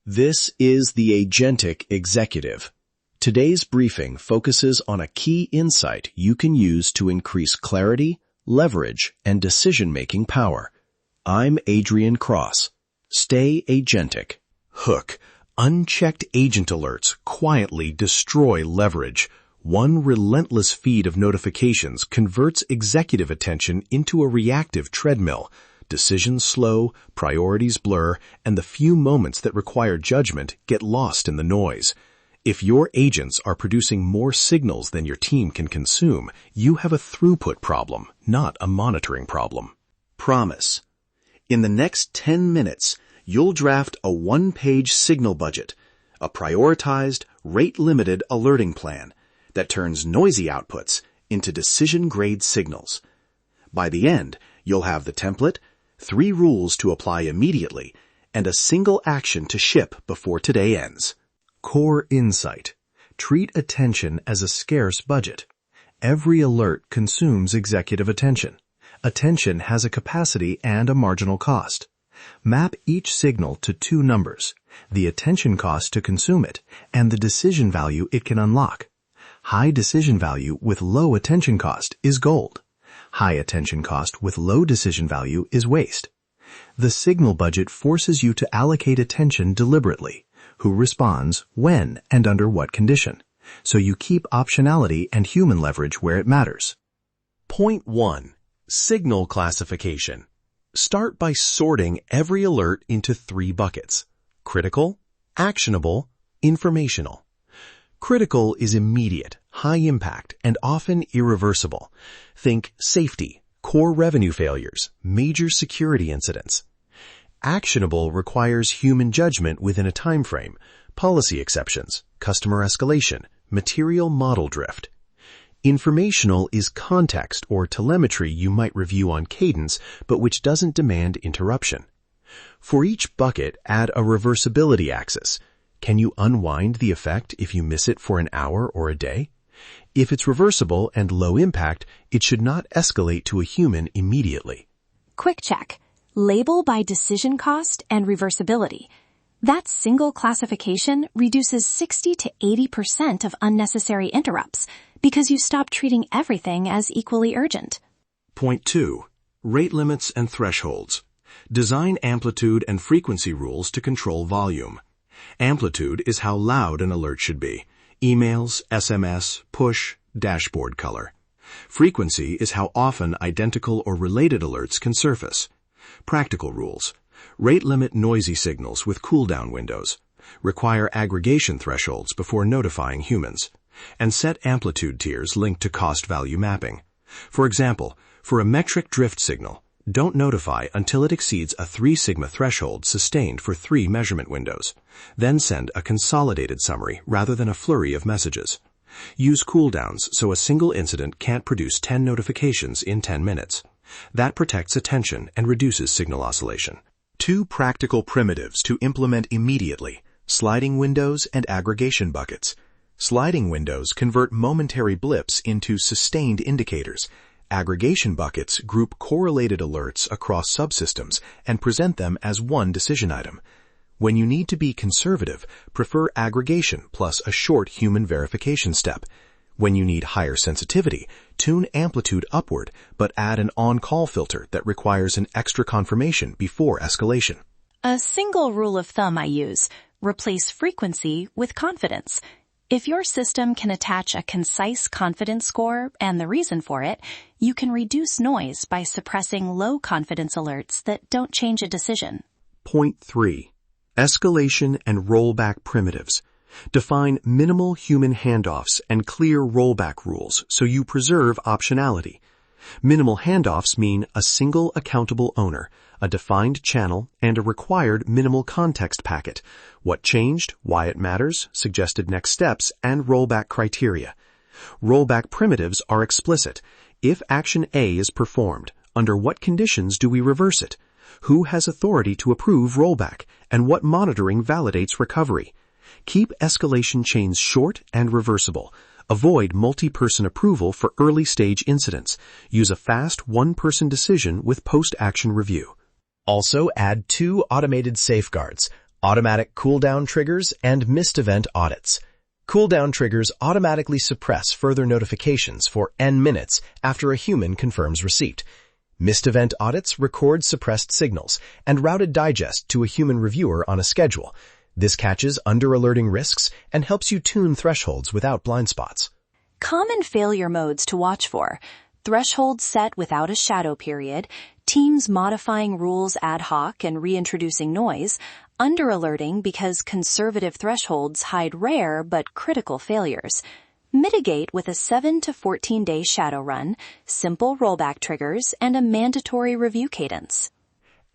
This is the Agentic Executive. Today's briefing focuses on a key insight you can use to increase clarity, leverage, and decision-making power. I'm Adrian Cross. Stay agentic. Hook. Unchecked agent alerts quietly destroy leverage. One relentless feed of notifications converts executive attention into a reactive treadmill. Decisions slow, priorities blur, and the few moments that require judgment get lost in the noise. If your agents are producing more signals than your team can consume, you have a throughput problem, not a monitoring problem. Promise. In the next 10 minutes, you'll draft a one-page signal budget, a prioritized, rate-limited alerting plan that turns noisy outputs into decision-grade signals. By the end, you'll have the template, 3 rules to apply immediately, and a single action to ship before today ends. Core insight. Treat attention as a scarce budget. Every alert consumes executive attention. Attention has a capacity and a marginal cost. Map each signal to 2 numbers, the attention cost to consume it and the decision value it can unlock. High decision value with low attention cost is gold. High attention cost with low decision value is waste. The signal budget forces you to allocate attention deliberately. Who responds, when, and under what condition. So you keep optionality and human leverage where it matters. Point 1. Signal classification. Start by sorting every alert into 3 buckets: critical, actionable, informational. Critical is immediate, high impact, and often irreversible. Think safety, core revenue failures, major security incidents. Actionable requires human judgment within a time frame, policy exceptions, customer escalation, material model drift. Informational is context or telemetry you might review on cadence, but which doesn't demand interruption. For each bucket, add a reversibility axis. Can you unwind the effect if you miss it for an hour or a day? If it's reversible and low impact, it should not escalate to a human immediately. Quick check. Label by decision cost and reversibility. That single classification reduces 60 to 80% of unnecessary interrupts because you stop treating everything as equally urgent. Point 2. Rate limits and thresholds. Design amplitude and frequency rules to control volume. Amplitude is how loud an alert should be. Emails, SMS, push, dashboard color. Frequency is how often identical or related alerts can surface. Practical rules. Rate limit noisy signals with cooldown windows. Require aggregation thresholds before notifying humans. And set amplitude tiers linked to cost-value mapping. For example, for a metric drift signal, don't notify until it exceeds a 3 sigma threshold sustained for 3 measurement windows. Then send a consolidated summary rather than a flurry of messages. Use cooldowns so a single incident can't produce 10 notifications in 10 minutes. That protects attention and reduces signal oscillation. 2 practical primitives to implement immediately: sliding windows and aggregation buckets. Sliding windows convert momentary blips into sustained indicators. Aggregation buckets group correlated alerts across subsystems and present them as one decision item. When you need to be conservative, prefer aggregation plus a short human verification step. When you need higher sensitivity, tune amplitude upward, but add an on-call filter that requires an extra confirmation before escalation. A single rule of thumb I use: replace frequency with confidence. If your system can attach a concise confidence score and the reason for it, you can reduce noise by suppressing low confidence alerts that don't change a decision. Point 3. Escalation and rollback primitives. Define minimal human handoffs and clear rollback rules so you preserve optionality. Minimal handoffs mean a single accountable owner, a defined channel, and a required minimal context packet. What changed, why it matters, suggested next steps, and rollback criteria. Rollback primitives are explicit. If action A is performed, under what conditions do we reverse it? Who has authority to approve rollback, and what monitoring validates recovery? Keep escalation chains short and reversible. Avoid multi-person approval for early-stage incidents. Use a fast one-person decision with post-action review. Also add 2 automated safeguards: automatic cooldown triggers, and missed event audits. Cooldown triggers automatically suppress further notifications for N minutes after a human confirms receipt. Missed event audits record suppressed signals and routed digest to a human reviewer on a schedule. This catches under-alerting risks and helps you tune thresholds without blind spots. Common failure modes to watch for: thresholds set without a shadow period, teams modifying rules ad hoc and reintroducing noise, under-alerting because conservative thresholds hide rare but critical failures. Mitigate with a 7 to 14-day shadow run, simple rollback triggers, and a mandatory review cadence.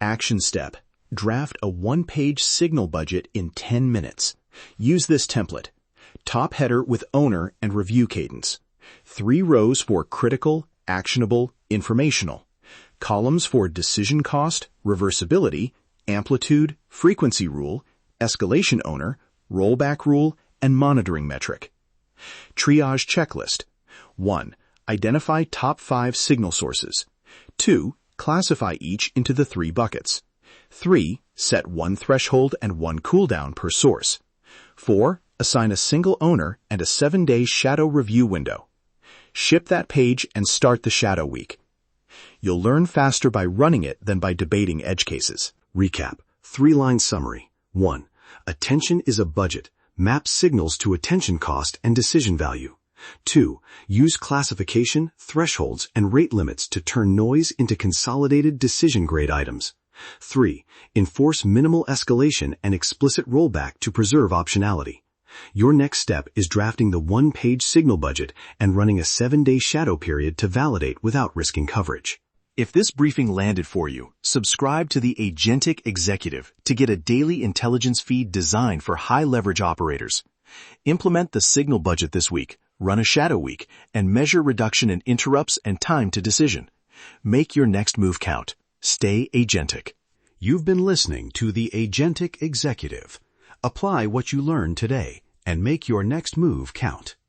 Action step. Draft a one-page signal budget in 10 minutes. Use this template. Top header with owner and review cadence. 3 rows for critical, actionable, informational. Columns for decision cost, reversibility, amplitude, frequency rule, escalation owner, rollback rule, and monitoring metric. Triage checklist. 1. Identify top 5 signal sources. 2. Classify each into the 3 buckets. 3. Set 1 threshold and 1 cooldown per source. 4. Assign a single owner and a 7-day shadow review window. Ship that page and start the shadow week. You'll learn faster by running it than by debating edge cases. Recap. 3-line summary. 1. Attention is a budget. Map signals to attention cost and decision value. 2. Use classification, thresholds, and rate limits to turn noise into consolidated decision-grade items. 3. Enforce minimal escalation and explicit rollback to preserve optionality. Your next step is drafting the one-page signal budget and running a 7-day shadow period to validate without risking coverage. If this briefing landed for you, subscribe to the Agentic Executive to get a daily intelligence feed designed for high-leverage operators. Implement the signal budget this week, run a shadow week, and measure reduction in interrupts and time to decision. Make your next move count. Stay agentic. You've been listening to the Agentic Executive. Apply what you learned today and make your next move count.